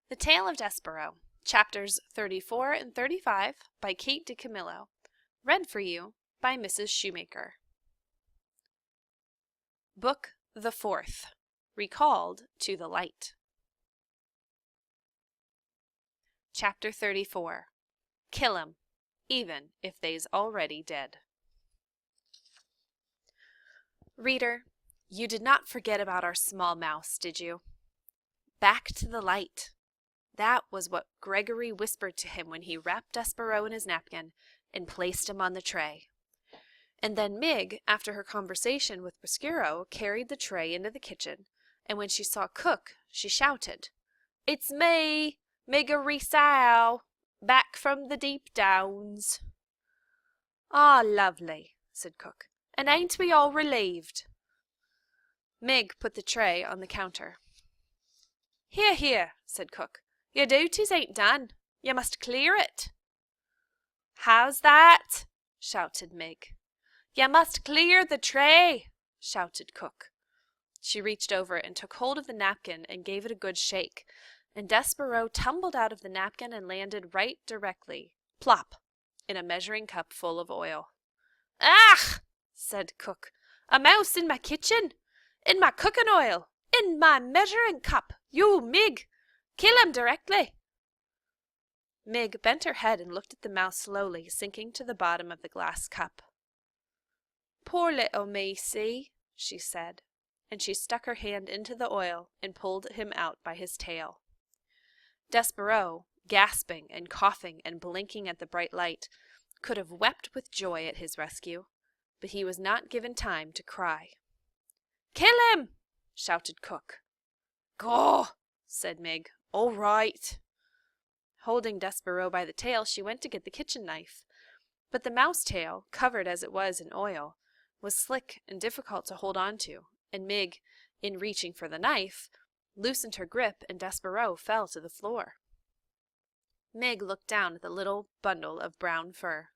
The Tale of Despereaux, Chapters 34 and 35 by Kate DiCamillo. Read for you by Mrs. Shoemaker. Book the Fourth, Recalled to the Light. Chapter 34. Kill 'em, even if they's already dead. Reader, you did not forget about our small mouse, did you? Back to the light. That was what Gregory whispered to him when he wrapped Despereaux in his napkin and placed him on the tray. And then Mig, after her conversation with Despereaux, carried the tray into the kitchen, and when she saw Cook, she shouted, "It's me, Miggery-sow, back from the deep downs." "Ah, lovely," said Cook, "and ain't we all relieved?" Mig put the tray on the counter. "Here, here," said Cook. "Your duties ain't done. You must clear it." "How's that?" shouted Mig. "You must clear the tray," shouted Cook. She reached over and took hold of the napkin and gave it a good shake, and Despereaux tumbled out of the napkin and landed right directly, plop, in a measuring cup full of oil. "Ach!" said Cook. "A mouse in my kitchen! In my cooking oil! In my measuring cup! You, Mig! Kill him directly!" Mig bent her head and looked at the mouse slowly sinking to the bottom of the glass cup. "Poor little Macy," she said, and she stuck her hand into the oil and pulled him out by his tail. Despereaux, gasping and coughing and blinking at the bright light, could have wept with joy at his rescue, but he was not given time to cry. "Kill him!" shouted Cook. "Go!" said Mig. "All right." Holding Despereaux by the tail, she went to get the kitchen knife. But the mouse tail, covered as it was in oil, was slick and difficult to hold on to, and Mig, in reaching for the knife, loosened her grip and Despereaux fell to the floor. Mig looked down at the little bundle of brown fur.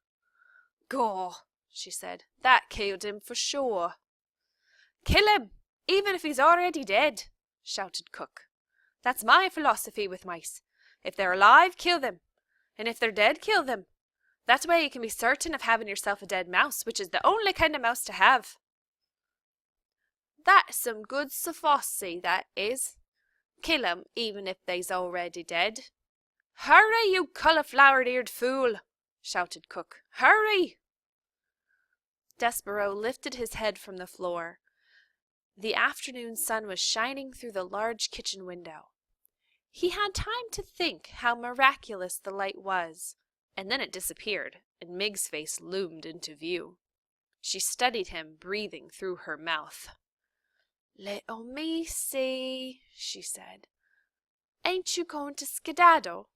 "Gaw," she said, "that killed him for sure." "Kill him, even if he's already dead," shouted Cook. "That's my philosophy with mice. If they're alive, kill them, and if they're dead, kill them. That way you can be certain of having yourself a dead mouse, which is the only kind of mouse to have." "That's some good sophossy, that is. Kill 'em, even if they's already dead." "Hurry, you cauliflower-eared fool!" shouted Cook. "Hurry!" Despereaux lifted his head from the floor. The afternoon sun was shining through the large kitchen window. He had time to think how miraculous the light was, and then it disappeared, and Mig's face loomed into view. She studied him, breathing through her mouth. "Little Macy," she said, "ain't you going to skedaddle?"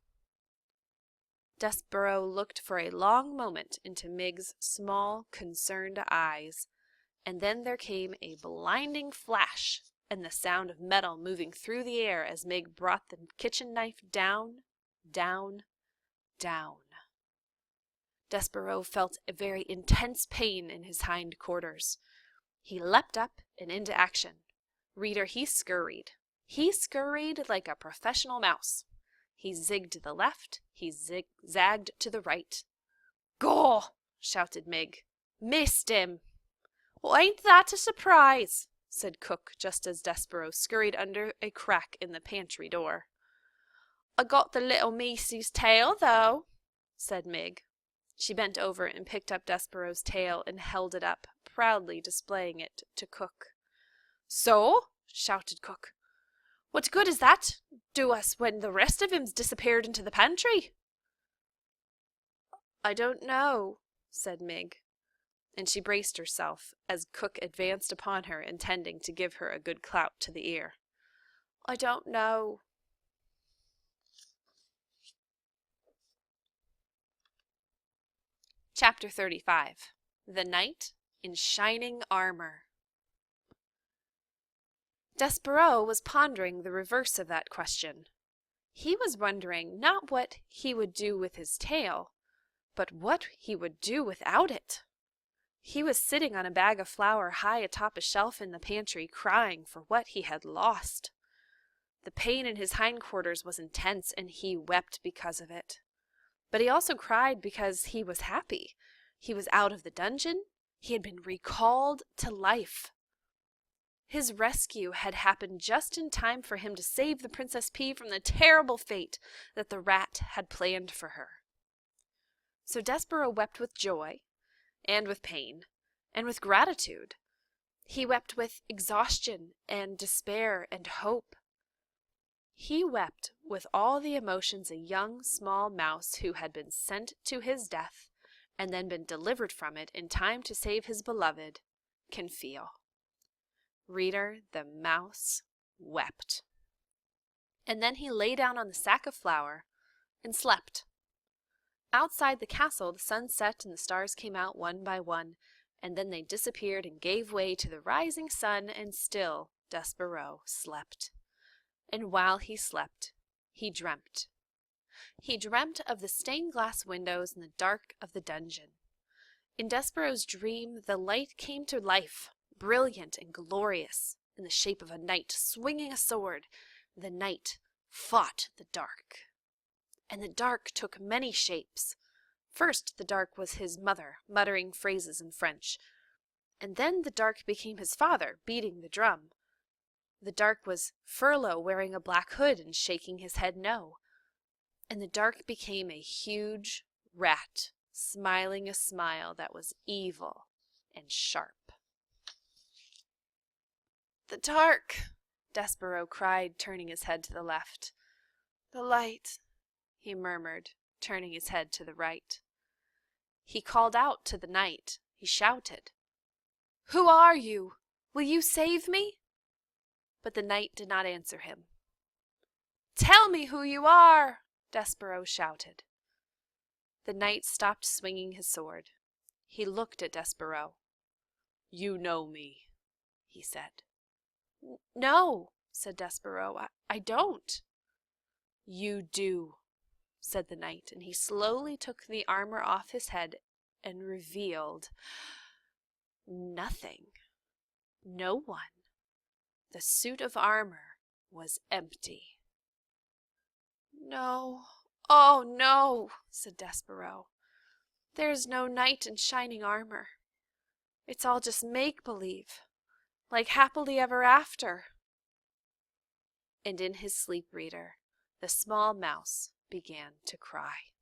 Despereaux looked for a long moment into Mig's small, concerned eyes, and then there came a blinding flash and the sound of metal moving through the air as Mig brought the kitchen knife down, down, down. Despereaux felt a very intense pain in his hind quarters. He leapt up and into action. Reader, he scurried. He scurried like a professional mouse. He zigged to the left, he zigzagged to the right. "Gaw!" shouted Mig. "Missed him!" "Well, ain't that a surprise?" said Cook, just as Despereaux scurried under a crack in the pantry door. "I got the little Macy's tail, though," said Mig. She bent over and picked up Despereaux's tail and held it up, proudly displaying it to Cook. "So?" shouted Cook. "What good is that do us when the rest of him's disappeared into the pantry?" "I don't know," said Mig, and she braced herself as Cook advanced upon her, intending to give her a good clout to the ear. "I don't know." Chapter 35. The Knight in Shining Armor. Despereaux was pondering the reverse of that question. He was wondering not what he would do with his tail, but what he would do without it. He was sitting on a bag of flour high atop a shelf in the pantry, crying for what he had lost. The pain in his hindquarters was intense, and he wept because of it. But he also cried because he was happy. He was out of the dungeon. He had been recalled to life. His rescue had happened just in time for him to save the Princess P from the terrible fate that the rat had planned for her. So Despereaux wept with joy, and with pain, and with gratitude. He wept with exhaustion and despair and hope. He wept with all the emotions a young small mouse who had been sent to his death and then been delivered from it in time to save his beloved can feel. Reader, the mouse wept. And then he lay down on the sack of flour and slept. Outside the castle, the sun set and the stars came out one by one, and then they disappeared and gave way to the rising sun, and still Despereaux slept. And while he slept, he dreamt. He dreamt of the stained glass windows in the dark of the dungeon. In Despereaux's dream, the light came to life, brilliant and glorious, in the shape of a knight swinging a sword. The knight fought the dark. And the dark took many shapes. First, the dark was his mother, muttering phrases in French. And then the dark became his father, beating the drum. The dark was Furlough, wearing a black hood and shaking his head no. And the dark became a huge rat, smiling a smile that was evil and sharp. "The dark!" Despereaux cried, turning his head to the left. "The light!" he murmured, turning his head to the right. He called out to the knight. He shouted, "Who are you? Will you save me?" But the knight did not answer him. "Tell me who you are!" Despereaux shouted. The knight stopped swinging his sword. He looked at Despereaux. "You know me," he said. "No," said Despereaux, I don't." "You do," said the knight, and he slowly took the armor off his head and revealed nothing. No one. The suit of armor was empty. "No, oh no," said Despereaux. "There's no knight in shining armor. It's all just make-believe, like happily ever after." And in his sleep, reader, the small mouse began to cry.